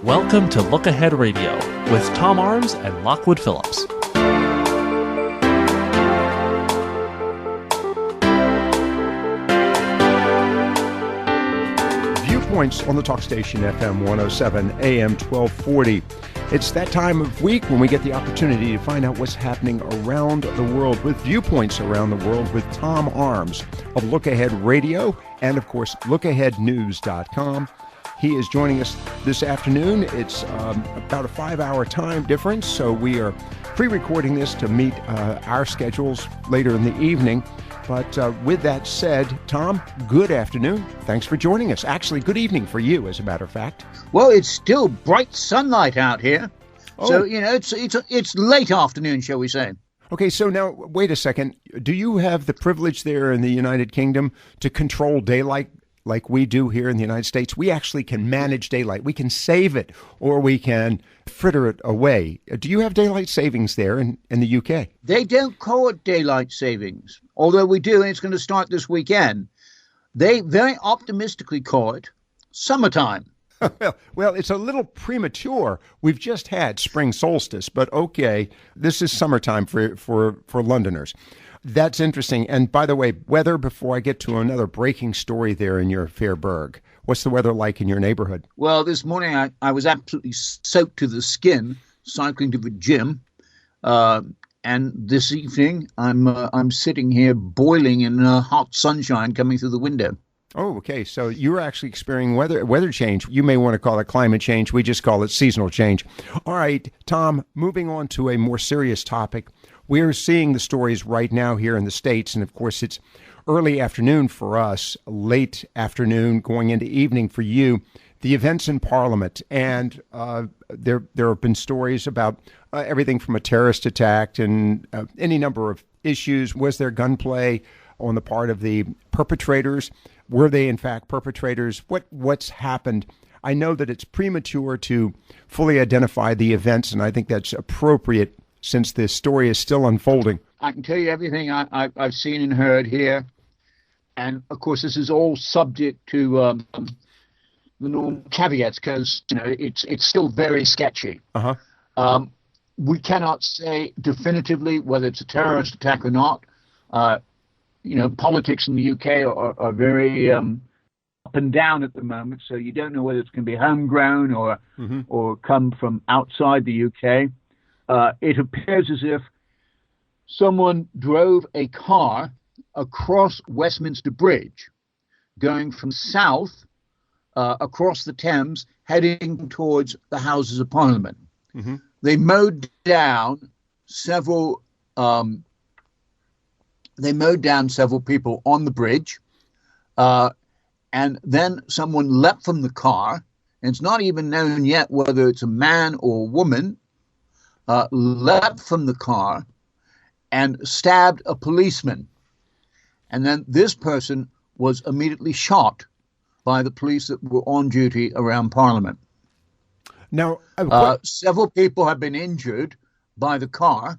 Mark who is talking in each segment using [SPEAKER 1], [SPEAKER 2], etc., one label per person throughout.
[SPEAKER 1] Welcome to Look Ahead Radio with Tom Arms and Lockwood Phillips.
[SPEAKER 2] Viewpoints on the talk station FM 107 AM 1240. It's that time of week when we get the opportunity to find out what's happening around the world with Viewpoints around the world with Tom Arms of Look Ahead Radio and, of course, LookAheadNews.com. He is joining us this afternoon. It's about a 5-hour time difference, so we are pre-recording this to meet our schedules later in the evening. But with that said, Tom, good afternoon. Thanks for joining us. Actually, good evening for you, as a matter of fact.
[SPEAKER 3] Well, it's still bright sunlight out here. Oh. So, it's late afternoon, shall we say.
[SPEAKER 2] Okay, so now, wait a second. Do you have the privilege there in the United Kingdom to control daylight like we do here in the United States? We actually can manage daylight. We can save it, or we can fritter it away. Do you have daylight savings there in the UK?
[SPEAKER 3] They don't call it daylight savings, although we do, and it's going to start this weekend. They very optimistically call it summertime.
[SPEAKER 2] Well, it's a little premature. We've just had spring solstice, but okay, this is summertime for Londoners. That's interesting. And by the way, weather, before I get to another breaking story there in your fair burg, what's the weather like in your neighborhood?
[SPEAKER 3] Well, this morning I was absolutely soaked to the skin cycling to the gym. And this evening I'm sitting here boiling in hot sunshine coming through the window.
[SPEAKER 2] Oh, okay. So you're actually experiencing weather change. You may want to call it climate change. We just call it seasonal change. All right, Tom, moving on to a more serious topic. We're seeing the stories right now here in the States, and of course it's early afternoon for us, late afternoon going into evening for you, the events in Parliament. And there have been stories about everything from a terrorist attack and any number of issues. Was there gunplay on the part of the perpetrators? Were they, in fact, perpetrators? What's happened? I know that it's premature to fully identify the events, and I think that's appropriate since this story is still unfolding.
[SPEAKER 3] I can tell you everything I've seen and heard here. And, of course, this is all subject to the normal caveats because, it's still very sketchy.
[SPEAKER 2] Uh-huh.
[SPEAKER 3] We cannot say definitively whether it's a terrorist attack or not. Politics in the UK are very up and down at the moment, so you don't know whether it's going to be homegrown or come from outside the UK. It appears as if someone drove a car across Westminster Bridge, going from south across the Thames, heading towards the Houses of Parliament. Mm-hmm. They mowed down several people on the bridge, and then someone leapt from the car, and it's not even known yet whether it's a man or a woman, leapt from the car and stabbed a policeman. And then this person was immediately shot by the police that were on duty around Parliament.
[SPEAKER 2] Now,
[SPEAKER 3] several people have been injured by the car,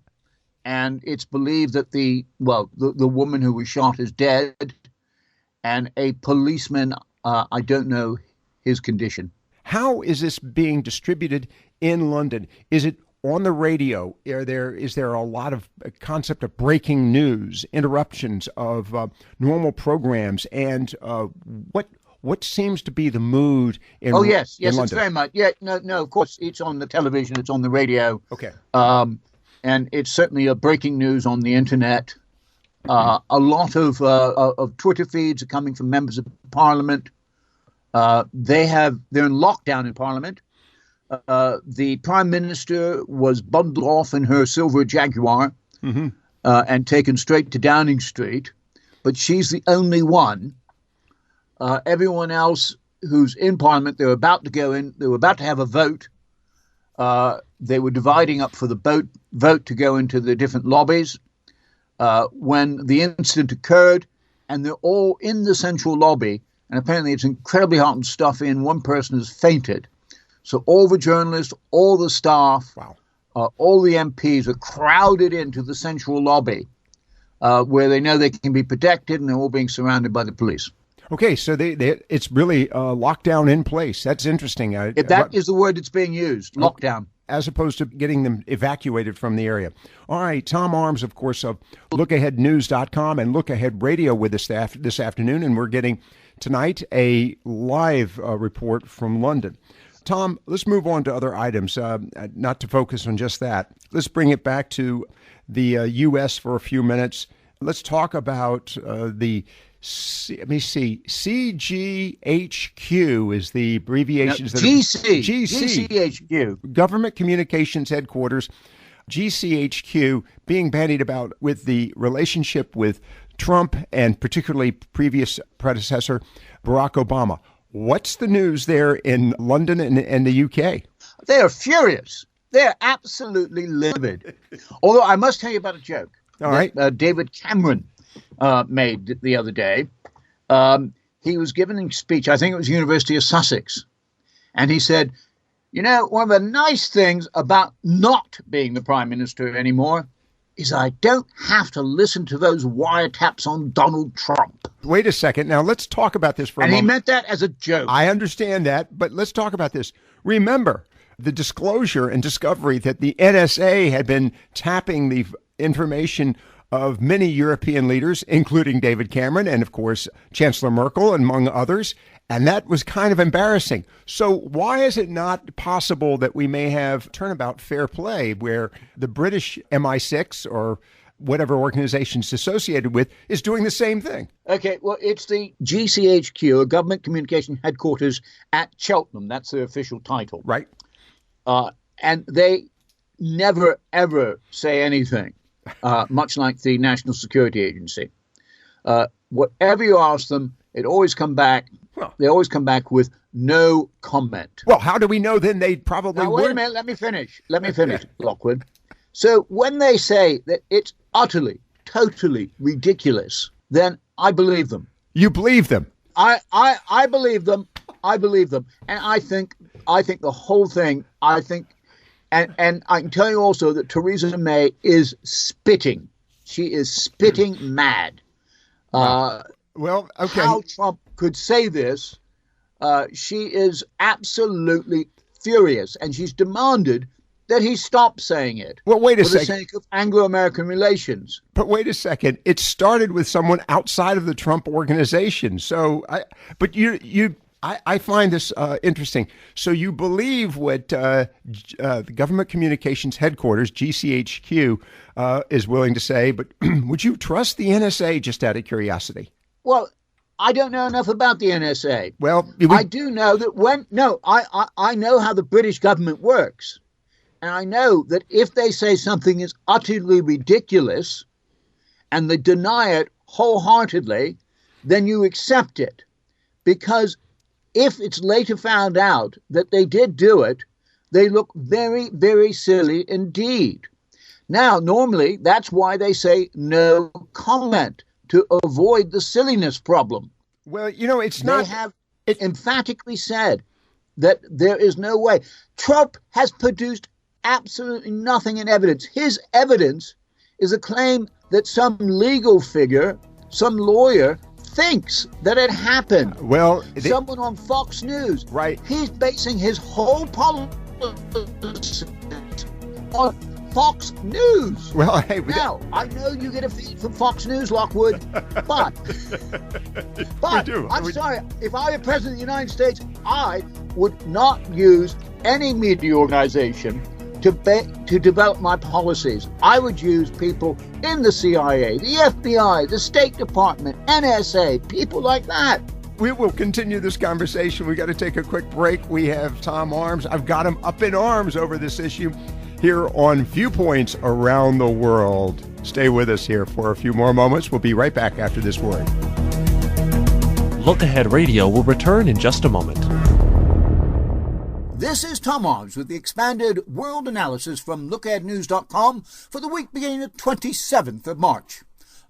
[SPEAKER 3] and it's believed that the woman who was shot is dead, and a policeman, I don't know his condition.
[SPEAKER 2] How is this being distributed in London? Is it on the radio? Is there a lot of concept of breaking news, interruptions of normal programs, and what seems to be the mood in London?
[SPEAKER 3] Oh, yes, it's very much. Yeah, no, of course, it's on the television, it's on the radio.
[SPEAKER 2] Okay.
[SPEAKER 3] And it's certainly a breaking news on the internet. A lot of Twitter feeds are coming from members of Parliament. They're in lockdown in Parliament. The Prime Minister was bundled off in her silver Jaguar and taken straight to Downing Street, but she's the only one. Everyone else who's in Parliament, they were about to go in, they were about to have a vote. They were dividing up for the vote to go into the different lobbies when the incident occurred, and they're all in the central lobby, and apparently it's incredibly hot and stuffy, and one person has fainted. So all the journalists, all the staff, all the MPs are crowded into the central lobby where they know they can be protected, and they're all being surrounded by the police.
[SPEAKER 2] Okay, so it's really lockdown in place. That's interesting.
[SPEAKER 3] If that is the word that's being used, lockdown.
[SPEAKER 2] As opposed to getting them evacuated from the area. All right, Tom Arms, of course, of LookAheadNews.com and Look Ahead Radio with us this afternoon, and we're getting tonight a live report from London. Tom, let's move on to other items, not to focus on just that. Let's bring it back to the U.S. for a few minutes. Let's talk about let me see. CGHQ is the abbreviations.
[SPEAKER 3] GCHQ.
[SPEAKER 2] Government Communications Headquarters. GCHQ being bandied about with the relationship with Trump and particularly previous predecessor Barack Obama. What's the news there in London and the UK?
[SPEAKER 3] They are furious. They're absolutely livid. Although I must tell you about a joke.
[SPEAKER 2] All right.
[SPEAKER 3] David Cameron made the other day. He was giving a speech, I think it was University of Sussex, and he said, one of the nice things about not being the Prime Minister anymore is I don't have to listen to those wiretaps on Donald Trump.
[SPEAKER 2] Wait a second. Now, let's talk about this for a moment.
[SPEAKER 3] And he meant that as a joke.
[SPEAKER 2] I understand that, but let's talk about this. Remember the disclosure and discovery that the NSA had been tapping the information of many European leaders, including David Cameron and, of course, Chancellor Merkel, among others. And that was kind of embarrassing. So why is it not possible that we may have turnabout fair play where the British MI6 or whatever organization's associated with is doing the same thing?
[SPEAKER 3] Okay, well, it's the GCHQ, a Government Communication Headquarters at Cheltenham. That's the official title.
[SPEAKER 2] Right.
[SPEAKER 3] And they never, ever say anything. Much like the National Security Agency. Whatever you ask them, they always come back with no comment.
[SPEAKER 2] Well, how do we know then they probably
[SPEAKER 3] now, wait a minute, let me finish, Lockwood. So when they say that it's utterly, totally ridiculous, then I believe them.
[SPEAKER 2] You believe them?
[SPEAKER 3] I believe them. I believe them. And I think the whole thing, And I can tell you also that Theresa May is spitting. She is spitting mad.
[SPEAKER 2] Well, okay.
[SPEAKER 3] How Trump could say this, she is absolutely furious. And she's demanded that he stop saying it.
[SPEAKER 2] Well, wait a second.
[SPEAKER 3] For the sake of Anglo-American relations.
[SPEAKER 2] But wait a second. It started with someone outside of the Trump organization. So, I find this interesting. So you believe what the Government Communications Headquarters, GCHQ, is willing to say, but would you trust the NSA, just out of curiosity?
[SPEAKER 3] Well, I don't know enough about the NSA.
[SPEAKER 2] Well,
[SPEAKER 3] I do know that I know how the British government works. And I know that if they say something is utterly ridiculous and they deny it wholeheartedly, then you accept it. Because if it's later found out that they did do it, they look very, very silly indeed. Now, normally, that's why they say no comment, to avoid the silliness problem.
[SPEAKER 2] Well, it's not...
[SPEAKER 3] They have emphatically said that there is no way. Trump has produced absolutely nothing in evidence. His evidence is a claim that some legal figure, some lawyer, thinks that it happened.
[SPEAKER 2] Well,
[SPEAKER 3] someone on Fox News.
[SPEAKER 2] Right.
[SPEAKER 3] He's basing his whole policy on Fox News.
[SPEAKER 2] Well, hey,
[SPEAKER 3] now I know you get a feed from Fox News, Lockwood, but I'm sorry. If I were president of the United States, I would not use any media organization to develop my policies. I would use people in the CIA, the FBI, the State Department, NSA, people like that.
[SPEAKER 2] We will continue this conversation. We got to take a quick break. We have Tom Arms. I've got him up in arms over this issue here on Viewpoints Around the World. Stay with us here for a few more moments. We'll be right back after this word.
[SPEAKER 1] Look Ahead Radio will return in just a moment.
[SPEAKER 3] This is Tom Arms with the expanded world analysis from LookAheadNews.com for the week beginning the 27th of March.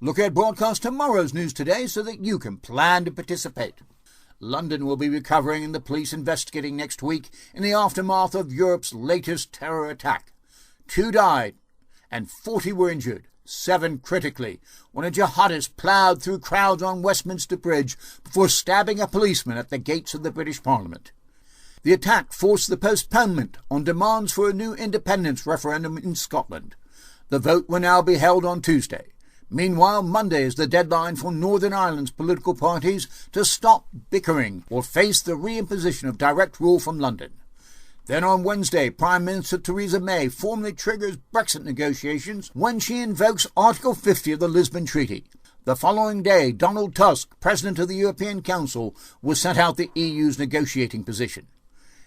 [SPEAKER 3] Look Ahead broadcasts tomorrow's news today so that you can plan to participate. London will be recovering and the police investigating next week in the aftermath of Europe's latest terror attack. 2 died and 40 were injured. 7 critically, when a jihadist ploughed through crowds on Westminster Bridge before stabbing a policeman at the gates of the British Parliament. The attack forced the postponement on demands for a new independence referendum in Scotland. The vote will now be held on Tuesday. Meanwhile, Monday is the deadline for Northern Ireland's political parties to stop bickering or face the reimposition of direct rule from London. Then on Wednesday, Prime Minister Theresa May formally triggers Brexit negotiations when she invokes Article 50 of the Lisbon Treaty. The following day, Donald Tusk, President of the European Council, will set out the EU's negotiating position.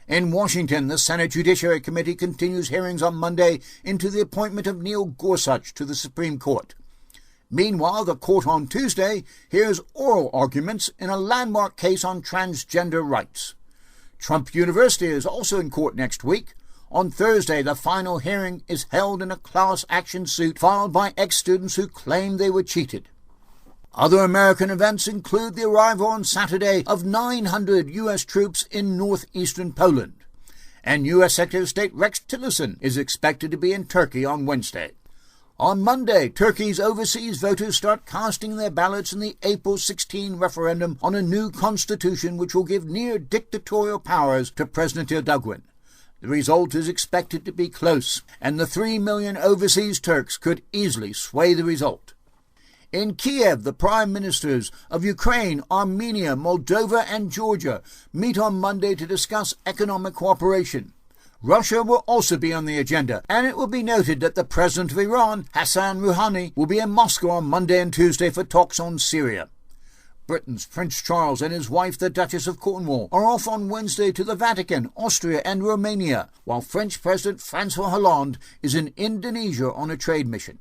[SPEAKER 3] In Washington, the Senate Judiciary Committee continues hearings on Monday into the appointment of Neil Gorsuch to the Supreme Court. Meanwhile, the court on Tuesday hears oral arguments in a landmark case on transgender rights. Trump University is also in court next week. On Thursday, the final hearing is held in a class action suit filed by ex-students who claim they were cheated. Other American events include the arrival on Saturday of 900 U.S. troops in northeastern Poland. And U.S. Secretary of State Rex Tillerson is expected to be in Turkey on Wednesday. On Monday, Turkey's overseas voters start casting their ballots in the April 16 referendum on a new constitution which will give near-dictatorial powers to President Erdogan. The result is expected to be close, and the 3 million overseas Turks could easily sway the result. In Kiev, the prime ministers of Ukraine, Armenia, Moldova and Georgia meet on Monday to discuss economic cooperation. Russia will also be on the agenda, and it will be noted that the president of Iran, Hassan Rouhani, will be in Moscow on Monday and Tuesday for talks on Syria. Britain's Prince Charles and his wife, the Duchess of Cornwall, are off on Wednesday to the Vatican, Austria and Romania, while French President François Hollande is in Indonesia on a trade mission.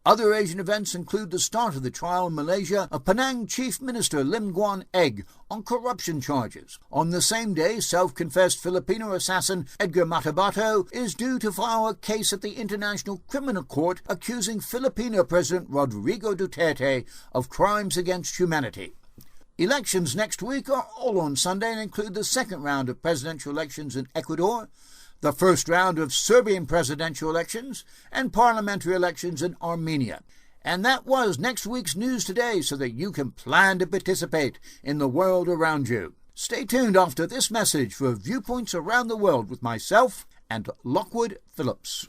[SPEAKER 3] Other Asian events include the start of the trial in Malaysia of Penang Chief Minister Lim Guan Eg on corruption charges. On the same day, self-confessed Filipino assassin Edgar Matabato is due to file a case at the International Criminal Court accusing Filipino President Rodrigo Duterte of crimes against humanity. Elections next week are all on Sunday and include the second round of presidential elections in Ecuador, the first round of Serbian presidential elections, and parliamentary elections in Armenia. And that was next week's News Today, so that you can plan to participate in the world around you. Stay tuned after this message for Viewpoints Around the World with myself and Lockwood Phillips.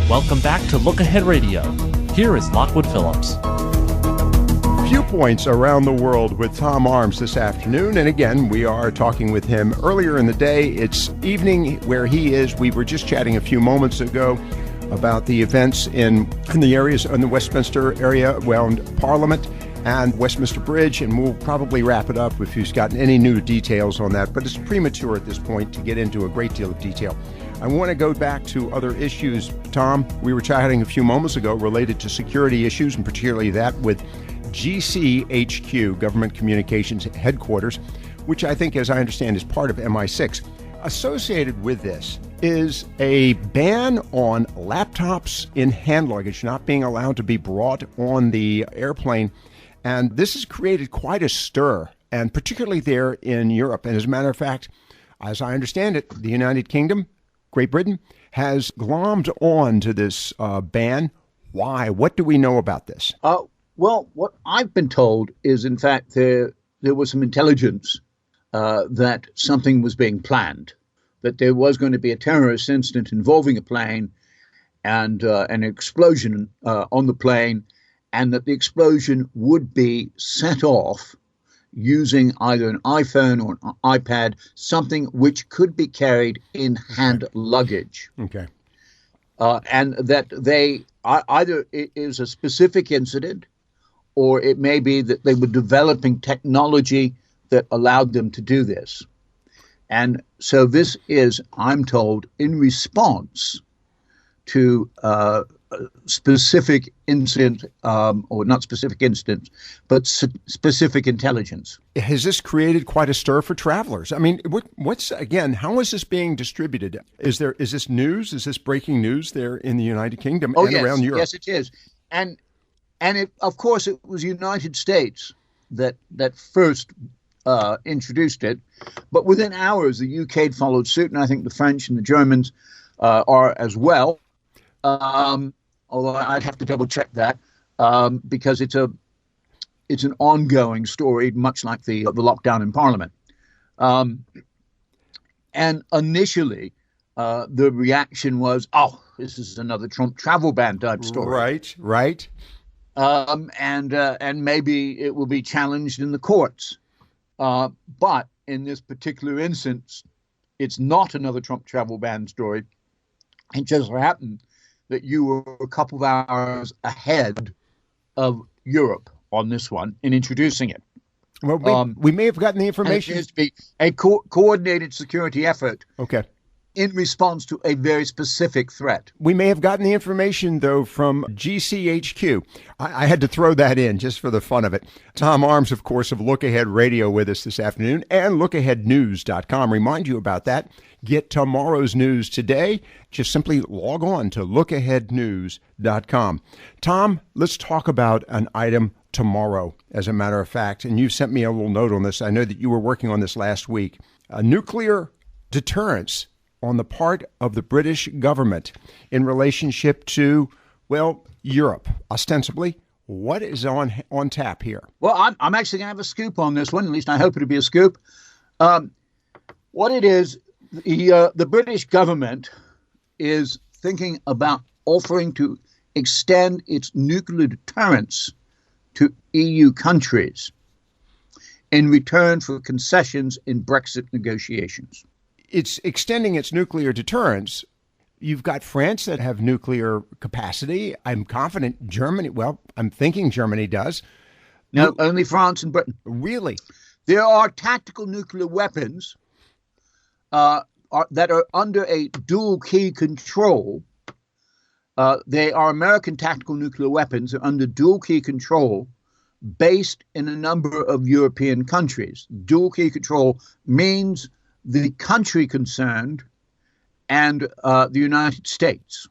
[SPEAKER 1] Welcome back to Look Ahead Radio. Here is Lockwood Phillips.
[SPEAKER 2] Viewpoints Around the World with Tom Arms this afternoon. And again, we are talking with him earlier in the day. It's evening where he is. We were just chatting a few moments ago about the events in the areas in the Westminster area around Parliament and Westminster Bridge, and we'll probably wrap it up if he's gotten any new details on that. But it's premature at this point to get into a great deal of detail. I want to go back to other issues, Tom. We were chatting a few moments ago related to security issues, and particularly that with GCHQ, Government Communications Headquarters, which I think, as I understand, is part of MI6. Associated with this is a ban on laptops in hand luggage not being allowed to be brought on the airplane. And this has created quite a stir, and particularly there in Europe. And as a matter of fact, as I understand it, the United Kingdom, Great Britain, has glommed on to this ban. Why? What do we know about this?
[SPEAKER 3] Well, what I've been told is, in fact, there was some intelligence that something was being planned, that there was going to be a terrorist incident involving a plane and an explosion on the plane, and that the explosion would be set off using either an iPhone or an iPad, something which could be carried in hand luggage.
[SPEAKER 2] Okay.
[SPEAKER 3] And that they either it is a specific incident, or it may be that they were developing technology that allowed them to do this. And so this is, I'm told, in response to specific incident, or not specific incidents, but specific intelligence.
[SPEAKER 2] Has this created quite a stir for travelers? I mean, what's again, how is this being distributed? Is this news? Is this breaking news there in the United Kingdom and around Europe?
[SPEAKER 3] Yes, it is. And it, of course, it was the United States that first introduced it. But within hours, the UK had followed suit, and I think the French and the Germans are as well. Although I'd have to double check that because it's an ongoing story, much like the lockdown in Parliament. And initially, the reaction was, "Oh, this is another Trump travel ban type story."
[SPEAKER 2] Right.
[SPEAKER 3] And maybe it will be challenged in the courts. But in this particular instance, it's not another Trump travel ban story. It just so happened that you were a couple of hours ahead of Europe on this one in introducing it.
[SPEAKER 2] Well, we may have gotten the information.
[SPEAKER 3] It appears to be a coordinated security effort.
[SPEAKER 2] Okay.
[SPEAKER 3] In response to a very specific threat.
[SPEAKER 2] We may have gotten the information, though, from GCHQ. I had to throw that in just for the fun of it. Tom Arms, of course, of LookAhead Radio with us this afternoon, and LookAheadNews.com. Remind you about that. Get tomorrow's news today. Just simply log on to LookAheadNews.com. Tom, let's talk about an item tomorrow, as a matter of fact. And you sent me a little note on this. I know that you were working on this last week. A nuclear deterrence on the part of the British government in relationship to, well, Europe, ostensibly. What is on tap here?
[SPEAKER 3] Well, I'm actually going to have a scoop on this one. At least I hope it'll be a scoop. What it is, the British government is thinking about offering to extend its nuclear deterrence to EU countries in return for concessions in Brexit negotiations.
[SPEAKER 2] It's extending its nuclear deterrence. You've got France that have nuclear capacity. I'm confident Germany, I'm thinking Germany does.
[SPEAKER 3] No, only France and Britain.
[SPEAKER 2] Really?
[SPEAKER 3] There are tactical nuclear weapons that are under a dual key control. They are American tactical nuclear weapons. They're under dual key control based in a number of European countries. Dual key control means the country concerned and the United States.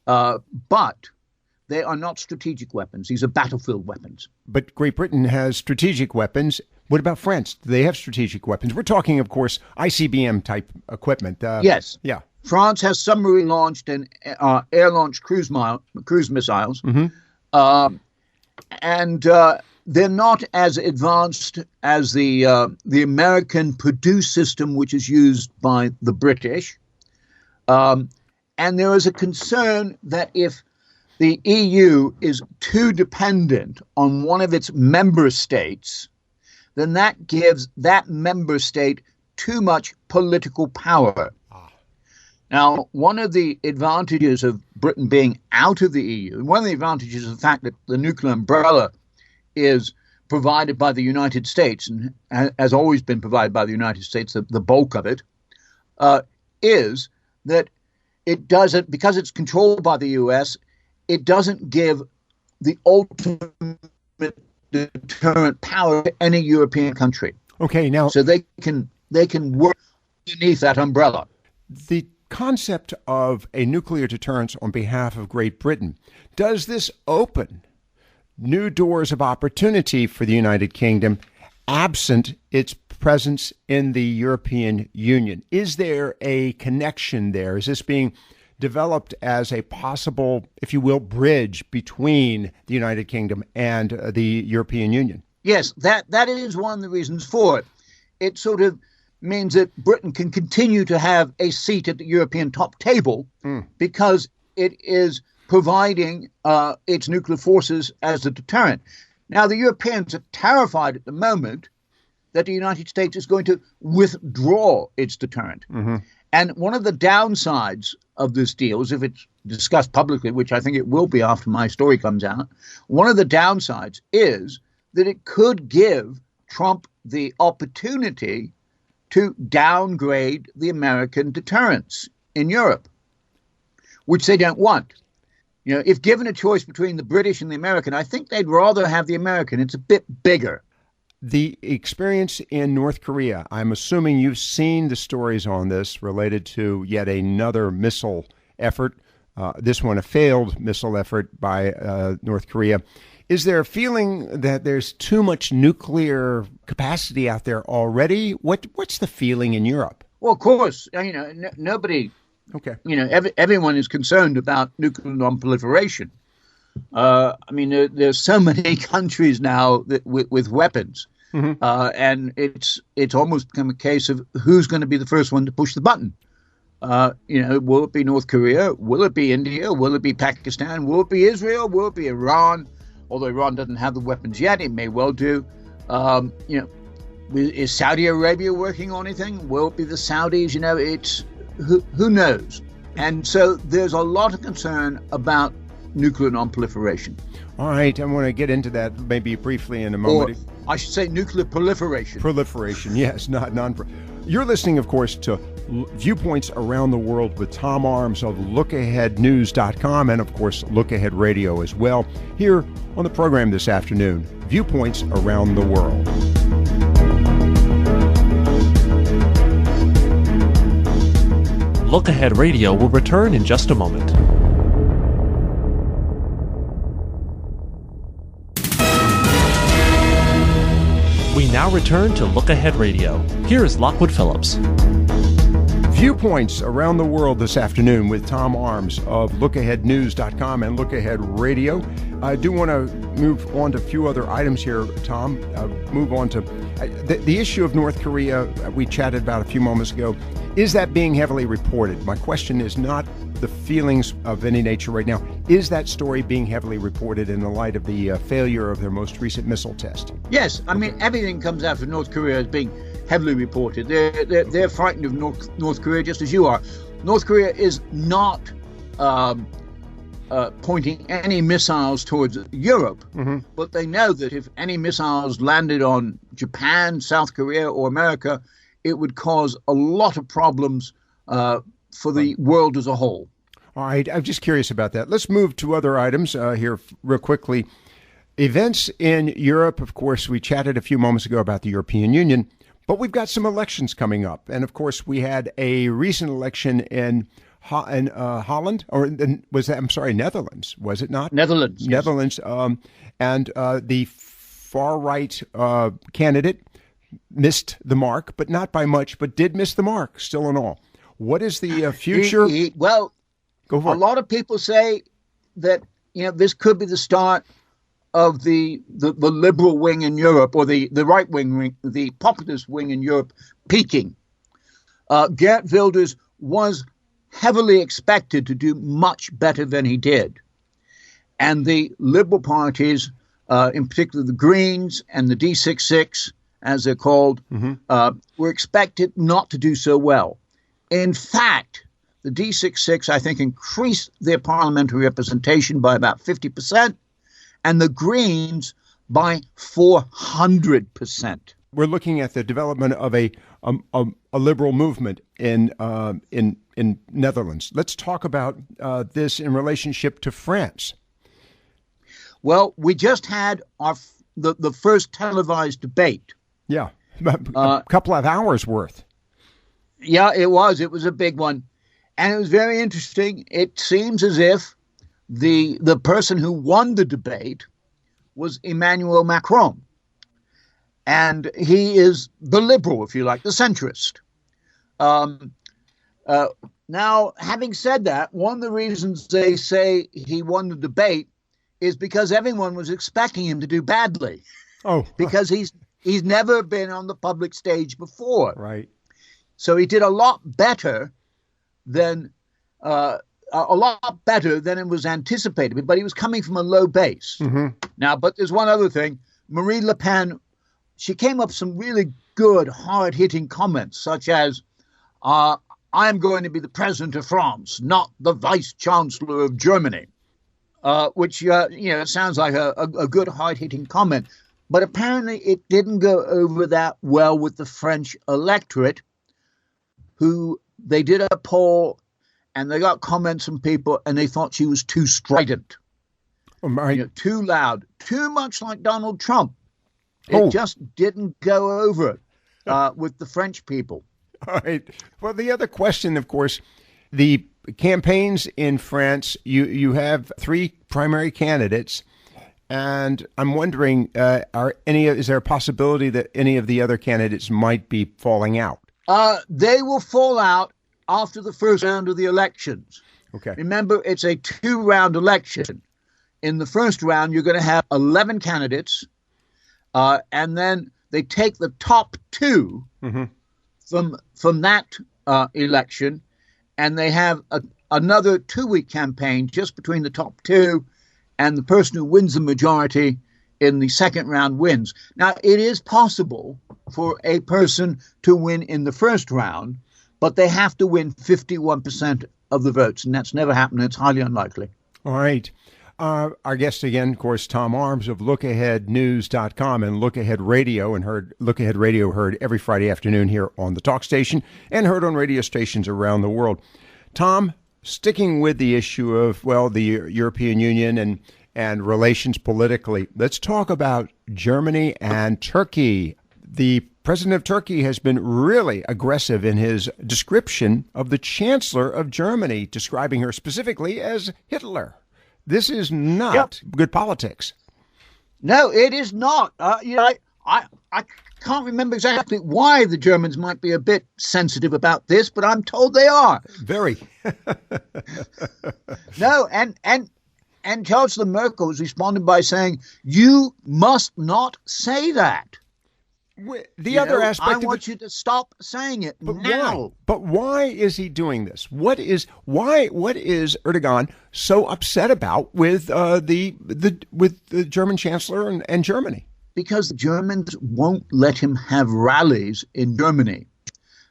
[SPEAKER 3] But they are not strategic weapons. These are battlefield weapons.
[SPEAKER 2] But Great Britain has strategic weapons. What about France? Do they have strategic weapons? We're talking, of course, ICBM-type equipment.
[SPEAKER 3] Yes.
[SPEAKER 2] Yeah.
[SPEAKER 3] France has submarine-launched and air-launched cruise missiles.
[SPEAKER 2] Mm-hmm.
[SPEAKER 3] And they're not as advanced as the American Purdue system, which is used by the British. And there is a concern that if the EU is too dependent on one of its member states, then that gives that member state too much political power. Now, one of the advantages of Britain being out of the EU, and one of the advantages is the fact that the nuclear umbrella is provided by the United States and has always been provided by the United States, the bulk of it, is that it doesn't, because it's controlled by the U.S., it doesn't give the ultimate deterrent power to any European country.
[SPEAKER 2] Okay, now
[SPEAKER 3] so they can work beneath that umbrella.
[SPEAKER 2] The concept of a nuclear deterrence on behalf of Great Britain, does this open new doors of opportunity for the United Kingdom absent its presence in the European Union? Is there a connection there? Is this being developed as a possible, if you will, bridge between the United Kingdom and the European Union?
[SPEAKER 3] Yes, that is one of the reasons for it. It sort of means that Britain can continue to have a seat at the European top table because it is providing its nuclear forces as a deterrent. Now, the Europeans are terrified at the moment that the United States is going to withdraw its deterrent. Mm-hmm. And one of the downsides of this deal is, if it's discussed publicly, which I think it will be after my story comes out, one of the downsides is that it could give Trump the opportunity to downgrade the American deterrence in Europe, which they don't want. You know, if given a choice between the British and the American, I think they'd rather have the American. It's a bit bigger.
[SPEAKER 2] The experience in North Korea, I'm assuming you've seen the stories on this related to yet another missile effort, this one a failed missile effort by North Korea. Is there a feeling that there's too much nuclear capacity out there already? What's the feeling in Europe?
[SPEAKER 3] Well, of course, you know, nobody
[SPEAKER 2] Okay.
[SPEAKER 3] Everyone is concerned about nuclear non-proliferation. There's so many countries now with weapons, and it's almost become a case of who's going to be the first one to push the button. Will it be North Korea? Will it be India? Will it be Pakistan? Will it be Israel? Will it be Iran? Although Iran doesn't have the weapons yet, it may well do. Is Saudi Arabia working on anything? Will it be the Saudis? It's who knows? And so there's a lot of concern about nuclear non-proliferation.
[SPEAKER 2] All right, I want to get into that maybe briefly in a moment.
[SPEAKER 3] Or I should say nuclear proliferation.
[SPEAKER 2] Proliferation, yes, not non. You're listening, of course, to Viewpoints Around the World with Tom Arms of LookAheadNews.com and, of course, Look Ahead Radio as well. Here on the program this afternoon, Viewpoints Around the World.
[SPEAKER 1] Look Ahead Radio will return in just a moment. We now return to Look Ahead Radio. Here is Lockwood Phillips.
[SPEAKER 2] Viewpoints Around the World this afternoon with Tom Arms of LookAheadNews.com and Look Ahead Radio. I do want to move on to a few other items here, Tom. Move on to the issue of North Korea we chatted about a few moments ago. Is that being heavily reported? My question is not the feelings of any nature right now. Is that story being heavily reported in the light of the failure of their most recent missile test?
[SPEAKER 3] Yes. I mean, everything comes out of North Korea as being heavily reported. They're frightened of North Korea just as you are. North Korea is not pointing any missiles towards Europe, but they know that if any missiles landed on Japan, South Korea, or America, it would cause a lot of problems for the world as a whole.
[SPEAKER 2] All right, I'm just curious about that. Let's move to other items here real quickly. Events in Europe, of course, we chatted a few moments ago about the European Union, but we've got some elections coming up. And of course, we had a recent election in Holland, or was that, I'm sorry, Netherlands, was it not?
[SPEAKER 3] Netherlands.
[SPEAKER 2] Netherlands. And the far-right candidate missed the mark, but not by much, but did miss the mark, still in all. What is the future?
[SPEAKER 3] Well,
[SPEAKER 2] go for it.
[SPEAKER 3] A lot of people say that this could be the start of the liberal wing in Europe, or the right wing, the populist wing in Europe peaking. Geert Wilders was heavily expected to do much better than he did. And the liberal parties, in particular the Greens and the D66, as they're called, were expected not to do so well. In fact, the D66, I think, increased their parliamentary representation by about 50%, and the Greens by 400%.
[SPEAKER 2] We're looking at the development of a liberal movement in Netherlands. Let's talk about this in relationship to France.
[SPEAKER 3] Well, we just had the first televised debate.
[SPEAKER 2] Yeah, a couple of hours worth.
[SPEAKER 3] Yeah, it was. It was a big one. And it was very interesting. It seems as if the person who won the debate was Emmanuel Macron. And he is the liberal, if you like, the centrist. Now, having said that, one of the reasons they say he won the debate is because everyone was expecting him to do badly.
[SPEAKER 2] Oh,
[SPEAKER 3] because he's never been on the public stage before.
[SPEAKER 2] Right.
[SPEAKER 3] So he did a lot better than it was anticipated. But he was coming from a low base. Now, but there's one other thing. Marine Le Pen, she came up with some really good, hard-hitting comments, such as, I'm going to be the president of France, not the vice chancellor of Germany, which, it sounds like a good, hard-hitting comment. But apparently it didn't go over that well with the French electorate, who they did a poll and they got comments from people and they thought she was too strident, too loud, too much like Donald Trump. It just didn't go over with the French people.
[SPEAKER 2] All right. Well, the other question, of course, the campaigns in France, you have three primary candidates. And I'm wondering, is there a possibility that any of the other candidates might be falling out?
[SPEAKER 3] They will fall out after the first round of the elections.
[SPEAKER 2] Okay.
[SPEAKER 3] Remember, it's a 2-round election. In the first round, you're going to have 11 candidates, and then they take the top 2 from that election, and they have another 2-week campaign just between the top 2, and the person who wins the majority in the second round wins. Now, it is possible for a person to win in the first round, but they have to win 51% of the votes, and that's never happened. It's highly unlikely.
[SPEAKER 2] All right. Our guest again, of course, Tom Arms of LookAheadNews.com and Look Ahead Radio, and Look Ahead Radio heard every Friday afternoon here on the talk station and heard on radio stations around the world. Tom, sticking with the issue of, well, the European Union and relations politically, let's talk about Germany and Turkey. The president of Turkey has been really aggressive in his description of the Chancellor of Germany, describing her specifically as Hitler. This is not good politics.
[SPEAKER 3] No, it is not. I can't remember exactly why the Germans might be a bit sensitive about this, but I'm told they are.
[SPEAKER 2] Very.
[SPEAKER 3] No, and Chancellor Merkel has responded by saying, "You must not say that."
[SPEAKER 2] Other aspect
[SPEAKER 3] I want you to stop saying it now.
[SPEAKER 2] Why? But why is he doing this? What is Erdogan so upset about with the German Chancellor and Germany?
[SPEAKER 3] Because the Germans won't let him have rallies in Germany.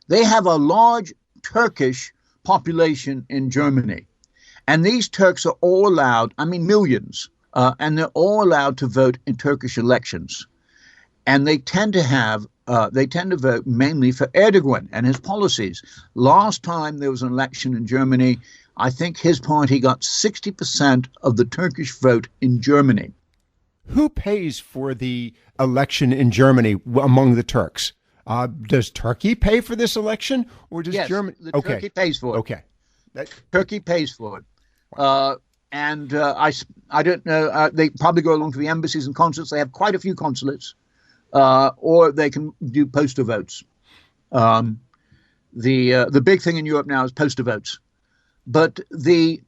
[SPEAKER 3] They have a large Turkish population in Germany, and these Turks are all allowed, millions, and they're all allowed to vote in Turkish elections. And they tend to vote mainly for Erdogan and his policies. Last time there was an election in Germany, I think his party got 60% of the Turkish vote in Germany.
[SPEAKER 2] Who pays for the election in Germany among the Turks? Does Turkey pay for this election, or does Germany? Okay,
[SPEAKER 3] Turkey pays for it.
[SPEAKER 2] Okay,
[SPEAKER 3] Turkey pays for it. I don't know. They probably go along to the embassies and consulates. They have quite a few consulates. Or they can do postal votes. The big thing in Europe now is postal votes, but it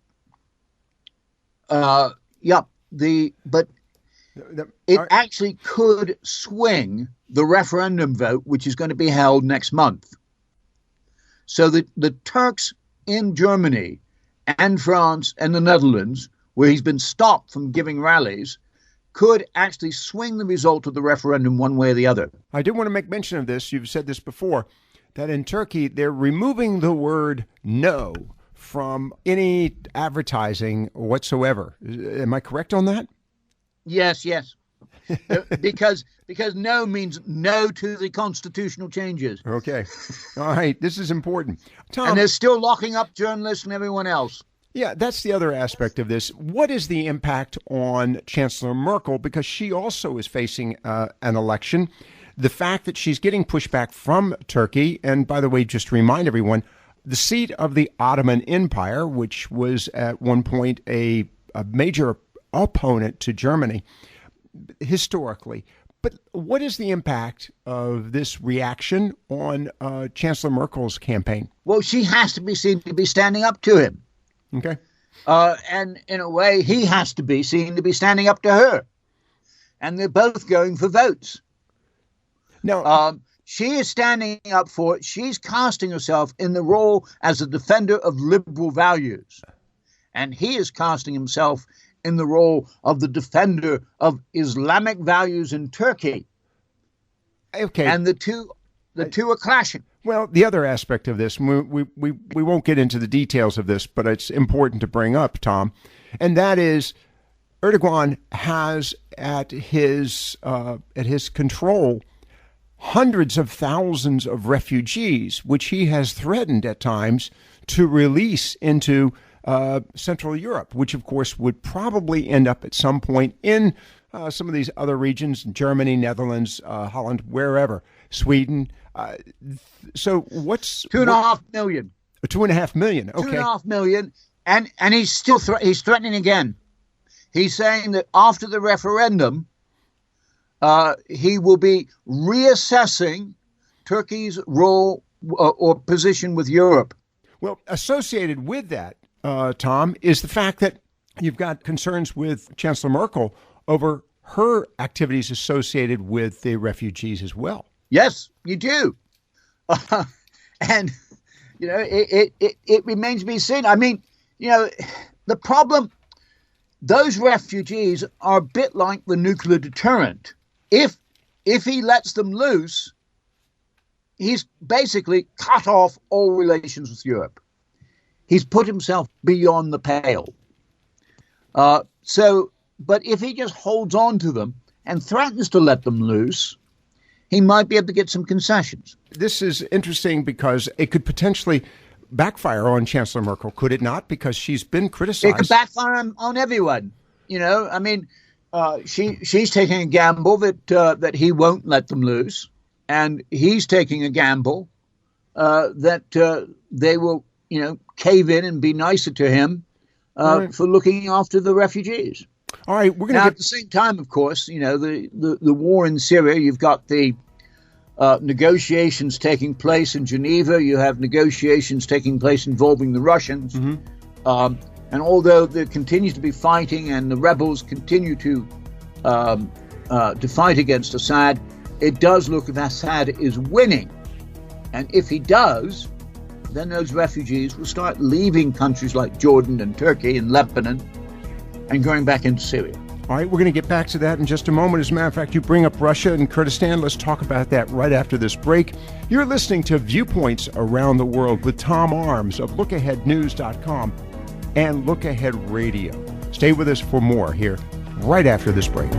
[SPEAKER 3] actually could swing the referendum vote, which is going to be held next month. So the Turks in Germany and France and the Netherlands, where he's been stopped from giving rallies, could actually swing the result of the referendum one way or the other.
[SPEAKER 2] I did want to make mention of this. You've said this before, that in Turkey, they're removing the word no from any advertising whatsoever. Am I correct on that?
[SPEAKER 3] Yes. because no means no to the constitutional changes.
[SPEAKER 2] Okay. All right. This is important. Tom,
[SPEAKER 3] and they're still locking up journalists and everyone else.
[SPEAKER 2] Yeah, that's the other aspect of this. What is the impact on Chancellor Merkel? Because she also is facing an election. The fact that she's getting pushback from Turkey, and by the way, just to remind everyone, the seat of the Ottoman Empire, which was at one point a major opponent to Germany historically. But what is the impact of this reaction on Chancellor Merkel's campaign?
[SPEAKER 3] Well, she has to be seen to be standing up to him.
[SPEAKER 2] Okay.
[SPEAKER 3] And in a way, he has to be seen to be standing up to her. And they're both going for votes.
[SPEAKER 2] No.
[SPEAKER 3] She is standing up for it. She's casting herself in the role as a defender of liberal values. And he is casting himself in the role of the defender of Islamic values in Turkey.
[SPEAKER 2] Okay.
[SPEAKER 3] And the two are clashing.
[SPEAKER 2] Well, the other aspect of this, we won't get into the details of this, but it's important to bring up, Tom, and that is Erdogan has at his control hundreds of thousands of refugees, which he has threatened at times to release into Central Europe, which of course would probably end up at some point in some of these other regions, Germany, Netherlands, Holland, wherever, Sweden. So what's
[SPEAKER 3] 2.5 million?
[SPEAKER 2] 2.5 million. Okay.
[SPEAKER 3] 2.5 million, and he's still he's threatening again. He's saying that after the referendum, he will be reassessing Turkey's role or position with Europe.
[SPEAKER 2] Well, associated with that, Tom, is the fact that you've got concerns with Chancellor Merkel over her activities associated with the refugees as well.
[SPEAKER 3] Yes, you do. And, it remains to be seen. I mean, the problem, those refugees are a bit like the nuclear deterrent. If he lets them loose, he's basically cut off all relations with Europe. He's put himself beyond the pale. But if he just holds on to them and threatens to let them loose, he might be able to get some concessions.
[SPEAKER 2] This is interesting because it could potentially backfire on Chancellor Merkel, could it not? Because she's been criticized.
[SPEAKER 3] It could backfire on everyone. She's taking a gamble that he won't let them loose, and he's taking a gamble that they will, cave in and be nicer to him for looking after the refugees.
[SPEAKER 2] All right, we're going
[SPEAKER 3] to at the same time, of course, the war in Syria. You've got the negotiations taking place in Geneva. You have negotiations taking place involving the Russians. Mm-hmm. And although there continues to be fighting and the rebels continue to fight against Assad, it does look as if Assad is winning. And if he does, then those refugees will start leaving countries like Jordan and Turkey and Lebanon and going back into Syria.
[SPEAKER 2] All right, we're going to get back to that in just a moment. As a matter of fact, you bring up Russia and Kurdistan. Let's talk about that right after this break. You're listening to Viewpoints Around the World with Tom Arms of LookAheadNews.com and Look Ahead Radio. Stay with us for more here right after this break.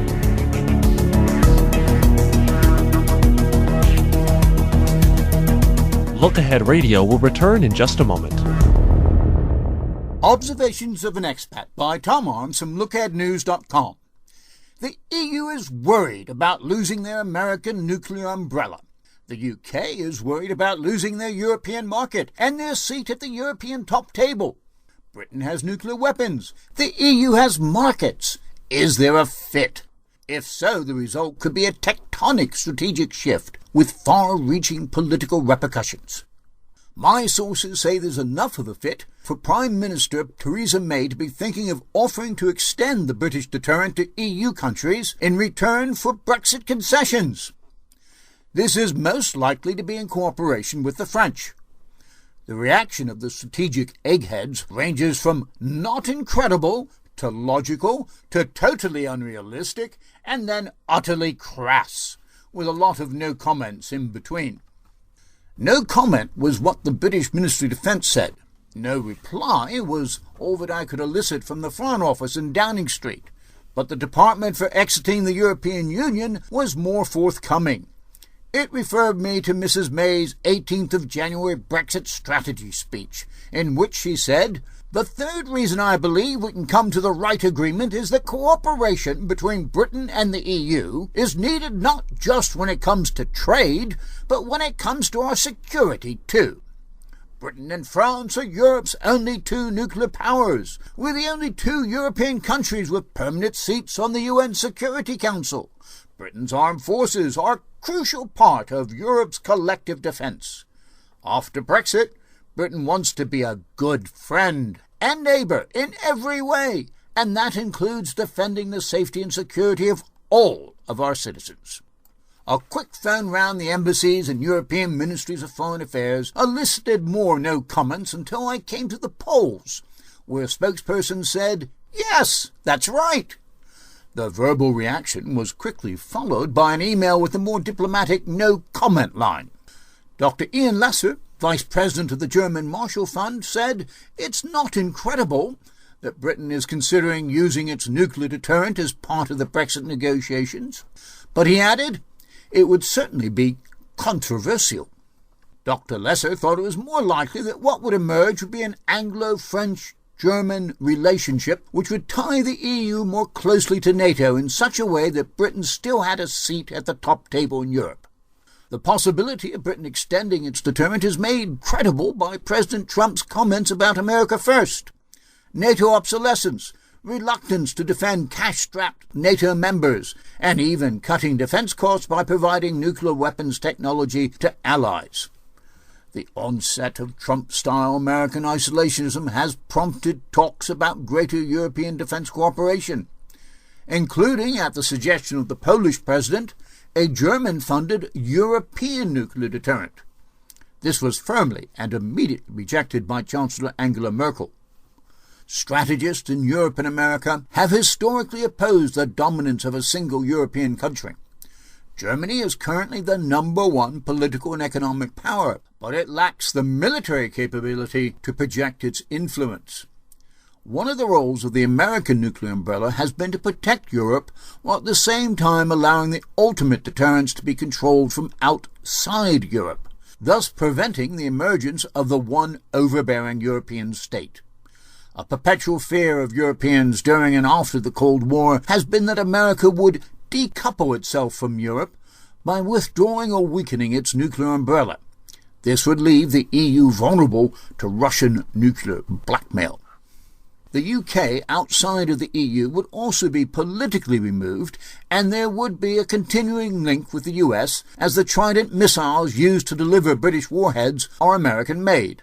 [SPEAKER 1] Look Ahead Radio will return in just a moment.
[SPEAKER 4] Observations of an Expat by Tom Arms from LookAheadNews.com. The EU is worried about losing their American nuclear umbrella. The UK is worried about losing their European market and their seat at the European top table. Britain has nuclear weapons. The EU has markets. Is there a fit? If so, the result could be a tectonic strategic shift with far-reaching political repercussions. My sources say there's enough of the fit for Prime Minister Theresa May to be thinking of offering to extend the British deterrent to EU countries in return for Brexit concessions. This is most likely to be in cooperation with the French. The reaction of the strategic eggheads ranges from not incredible to logical to totally unrealistic and then utterly crass, with a lot of no comments in between. No comment was what the British Ministry of Defence said. No reply was all that I could elicit from the Foreign Office in Downing Street. But the Department for Exiting the European Union was more forthcoming. It referred me to Mrs. May's 18th of January Brexit strategy speech, in which she said, "The third reason I believe we can come to the right agreement is that cooperation between Britain and the EU is needed not just when it comes to trade, but when it comes to our security too. Britain and France are Europe's only two nuclear powers. We're the only two European countries with permanent seats on the UN Security Council. Britain's armed forces are a crucial part of Europe's collective defence. After Brexit, Britain wants to be a good friend and neighbour in every way, and that includes defending the safety and security of all of our citizens." A quick phone round the embassies and European ministries of foreign affairs elicited more no comments until I came to the polls, where a spokesperson said, "Yes, that's right." The verbal reaction was quickly followed by an email with a more diplomatic no-comment line. Dr. Ian Lesser, Vice President of the German Marshall Fund, said it's not incredible that Britain is considering using its nuclear deterrent as part of the Brexit negotiations, but he added it would certainly be controversial. Dr. Lesser thought it was more likely that what would emerge would be an Anglo-French-German relationship which would tie the EU more closely to NATO in such a way that Britain still had a seat at the top table in Europe. The possibility of Britain extending its deterrent is made credible by President Trump's comments about America first, NATO obsolescence, reluctance to defend cash-strapped NATO members, and even cutting defence costs by providing nuclear weapons technology to allies. The onset of Trump-style American isolationism has prompted talks about greater European defense cooperation, including, at the suggestion of the Polish president, a German-funded European nuclear deterrent. This was firmly and immediately rejected by Chancellor Angela Merkel. Strategists in Europe and America have historically opposed the dominance of a single European country. Germany is currently the number one political and economic power, but it lacks the military capability to project its influence. One of the roles of the American nuclear umbrella has been to protect Europe, while at the same time allowing the ultimate deterrence to be controlled from outside Europe, thus preventing the emergence of the one overbearing European state. A perpetual fear of Europeans during and after the Cold War has been that America would decouple itself from Europe by withdrawing or weakening its nuclear umbrella. This would leave the EU vulnerable to Russian nuclear blackmail. The UK outside of the EU would also be politically removed, and there would be a continuing link with the US, as the Trident missiles used to deliver British warheads are American-made.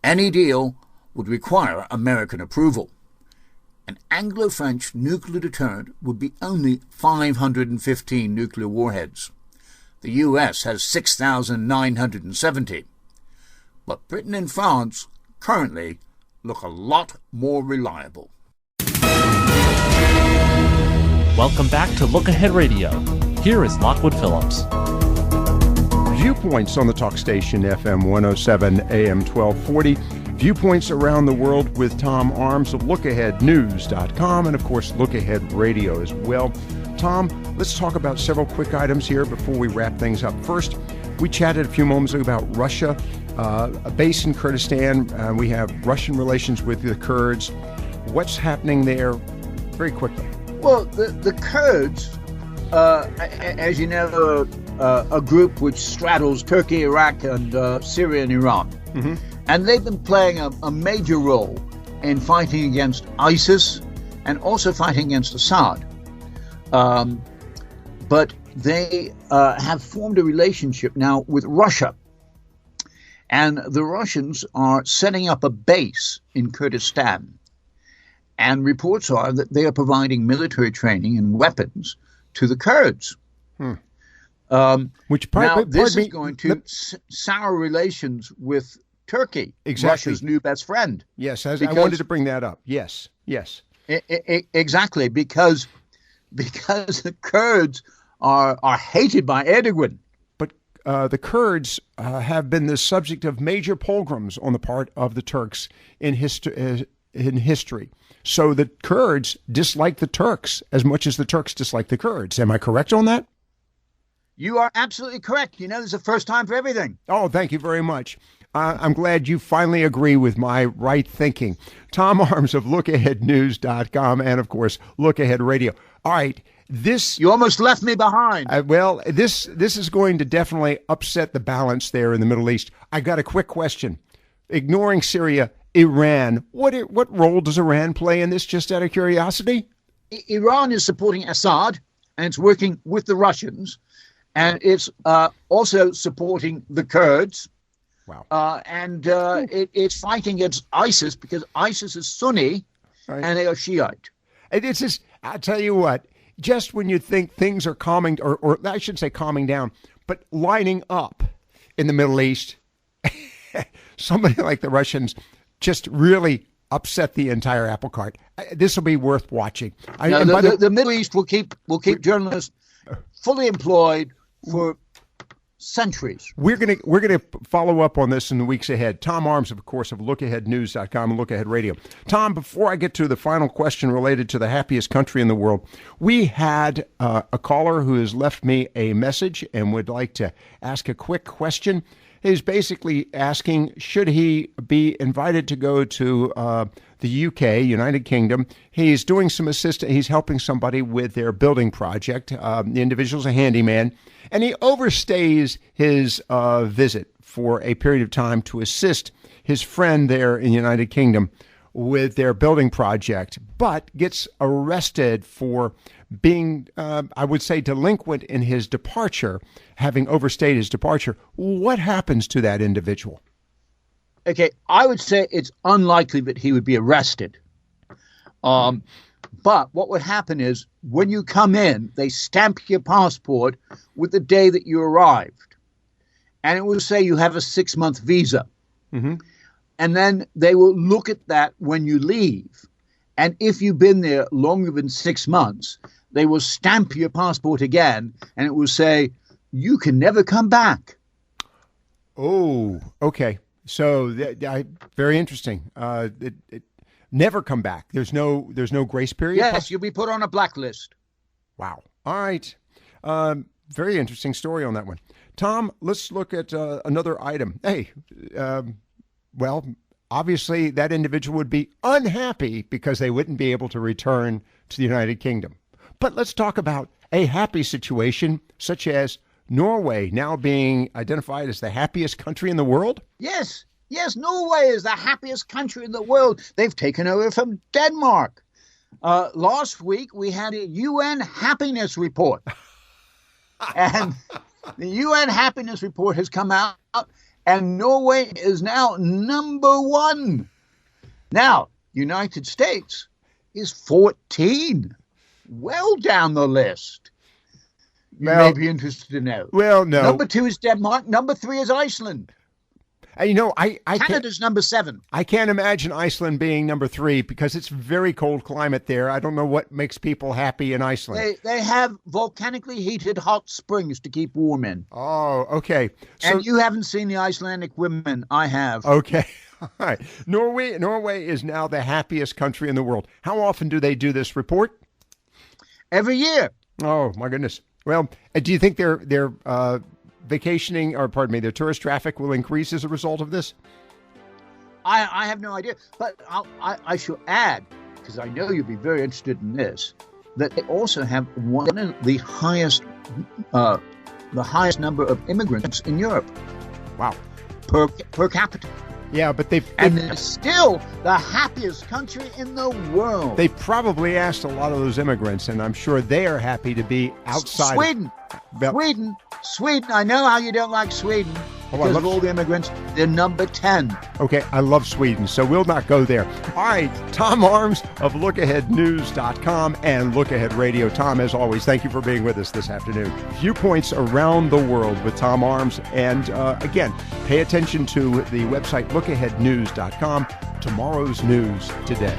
[SPEAKER 4] Any deal would require American approval. An Anglo-French nuclear deterrent would be only 515 nuclear warheads. The US has 6,970. But Britain and France currently look a lot more reliable.
[SPEAKER 1] Welcome back to Look Ahead Radio. Here is Lockwood Phillips.
[SPEAKER 2] Viewpoints on the talk station FM 107 AM 1240. Viewpoints around the world with Tom Arms of LookAheadNews.com and, of course, Look Ahead Radio as well. Tom, let's talk about several quick items here before we wrap things up. First, we chatted a few moments ago about Russia, a base in Kurdistan. We have Russian relations with the Kurds. What's happening there? Very quickly.
[SPEAKER 3] Well, the Kurds, as you know, a group which straddles Turkey, Iraq, and Syria and Iran. Mm-hmm. And they've been playing a major role in fighting against ISIS and also fighting against Assad. But they have formed a relationship now with Russia. And the Russians are setting up a base in Kurdistan. And reports are that they are providing military training and weapons to the Kurds. Which this is going to sour relations with Turkey,
[SPEAKER 2] exactly.
[SPEAKER 3] Russia's new best friend.
[SPEAKER 2] Yes, I wanted to bring that up. Yes.
[SPEAKER 3] Exactly, because the Kurds are hated by Erdogan.
[SPEAKER 2] But the Kurds have been the subject of major pogroms on the part of the Turks in history. So the Kurds dislike the Turks as much as the Turks dislike the Kurds. Am I correct on that?
[SPEAKER 3] You are absolutely correct. You know, there's a first time for everything.
[SPEAKER 2] Oh, thank you very much. I'm glad you finally agree with my right thinking. Tom Arms of LookAheadNews.com and, of course, Look Ahead Radio. All right, this...
[SPEAKER 3] You almost left me behind.
[SPEAKER 2] Well, this is going to definitely upset the balance there in the Middle East. I got a quick question. Ignoring Syria, Iran, what role does Iran play in this, just out of curiosity?
[SPEAKER 3] Iran is supporting Assad, and it's working with the Russians, and it's also supporting the Kurds.
[SPEAKER 2] Wow.
[SPEAKER 3] It's fighting against ISIS because ISIS is Sunni, right, and they are Shiite.
[SPEAKER 2] It's just, I'll tell you what, just when you think things are calming, or I should say calming down, but lining up in the Middle East, somebody like the Russians just really upset the entire apple cart. This will be worth watching.
[SPEAKER 3] The Middle East will keep journalists fully employed for centuries.
[SPEAKER 2] We're gonna follow up on this in the weeks ahead. Tom Arms, of course, of LookAheadNews.com and Look Ahead Radio. Tom, before I get to the final question related to the happiest country in the world, we had a caller who has left me a message and would like to ask a quick question. He's basically asking, should he be invited to go to the UK, United Kingdom? He's doing some assistance. He's helping somebody with their building project. The individual's a handyman, and he overstays his visit for a period of time to assist his friend there in the United Kingdom with their building project, but gets arrested for being, I would say, delinquent in his departure, having overstayed his departure, what happens to that individual?
[SPEAKER 3] Okay, I would say it's unlikely that he would be arrested. But what would happen is when you come in, they stamp your passport with the day that you arrived. And it will say you have a 6-month visa. Mm-hmm. And then they will look at that when you leave. And if you've been there longer than 6 months, they will stamp your passport again. And it will say, you can never come back.
[SPEAKER 2] Oh, okay. So very interesting. Never come back. There's no grace period.
[SPEAKER 3] Yes, you'll be put on a blacklist.
[SPEAKER 2] Wow. All right. Very interesting story on that one. Tom, let's look at another item. Hey, well, obviously that individual would be unhappy because they wouldn't be able to return to the United Kingdom. But let's talk about a happy situation, such as Norway now being identified as the happiest country in the world.
[SPEAKER 3] Yes, Norway is the happiest country in the world. They've taken over from Denmark. Last week, we had a UN happiness report. And the UN happiness report has come out, and Norway is now number 1. Now, United States is 14, well down the list. You may be interested to know.
[SPEAKER 2] Well, no.
[SPEAKER 3] Number 2 is Denmark. Number 3 is Iceland. Canada's number 7.
[SPEAKER 2] I can't imagine Iceland being number 3 because it's very cold climate there. I don't know what makes people happy in Iceland.
[SPEAKER 3] They have volcanically heated hot springs to keep warm in.
[SPEAKER 2] Oh, okay.
[SPEAKER 3] And you haven't seen the Icelandic women. I have.
[SPEAKER 2] Okay. All right. Norway is now the happiest country in the world. How often do they do this report?
[SPEAKER 3] Every year.
[SPEAKER 2] Oh, my goodness. Well, do you think their vacationing, or pardon me, their tourist traffic will increase as a result of this?
[SPEAKER 3] I have no idea, but I should add, because I know you'll be very interested in this, that they also have one of the highest number of immigrants in Europe.
[SPEAKER 2] Wow.
[SPEAKER 3] Per capita.
[SPEAKER 2] Yeah, but
[SPEAKER 3] and they're still the happiest country in the world.
[SPEAKER 2] They probably asked a lot of those immigrants, and I'm sure they are happy to be outside.
[SPEAKER 3] Sweden. I know how you don't like Sweden because of all the immigrants. They're number 10.
[SPEAKER 2] Okay, I love Sweden, so we'll not go there. All right, Tom Arms of LookAheadNews.com and Look Ahead Radio. Tom, as always, thank you for being with us this afternoon. Viewpoints around the world with Tom Arms. And again, pay attention to the website LookAheadNews.com. Tomorrow's news today.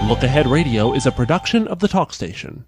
[SPEAKER 1] Look Ahead Radio is a production of the Talk Station.